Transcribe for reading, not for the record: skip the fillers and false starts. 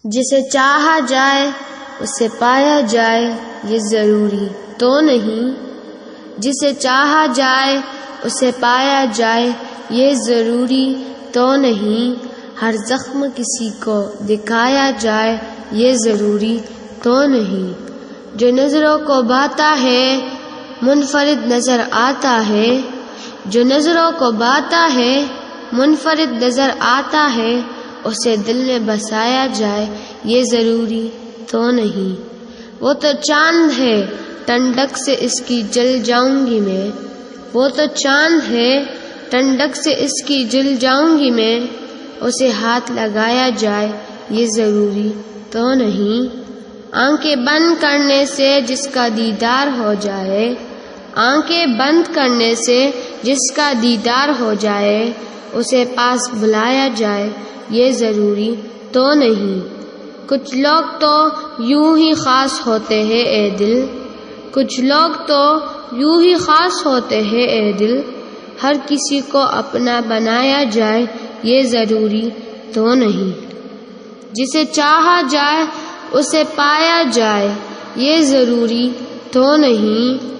جسے چاہا جائے اسے پایا جائے یہ ضروری تو نہیں، جسے چاہا جائے اسے پایا جائے یہ ضروری تو نہیں، ہر زخم کسی کو دکھایا جائے یہ ضروری تو نہیں، جو نظروں کو بھاتا ہے منفرد نظر آتا ہے، جو نظروں کو بھاتا ہے منفرد نظر آتا ہے، اسے دل میں بسایا جائے یہ ضروری تو نہیں، وہ تو چاند ہے ٹنڈک سے اس کی جل جاؤں گی میں، وہ تو چاند ہے ٹنڈک سے اس کی جل جاؤں گی میں، اسے ہاتھ لگایا جائے یہ ضروری تو نہیں، آنکھیں بند کرنے سے جس کا دیدار ہو جائے، آنکھیں بند کرنے سے جس کا دیدار ہو جائے، اسے پاس بلایا جائے یہ ضروری تو نہیں، کچھ لوگ تو یوں ہی خاص ہوتے ہیں اے دل، کچھ لوگ تو یوں ہی خاص ہوتے ہیں اے دل، ہر کسی کو اپنا بنایا جائے یہ ضروری تو نہیں، جسے چاہا جائے اسے پایا جائے یہ ضروری تو نہیں۔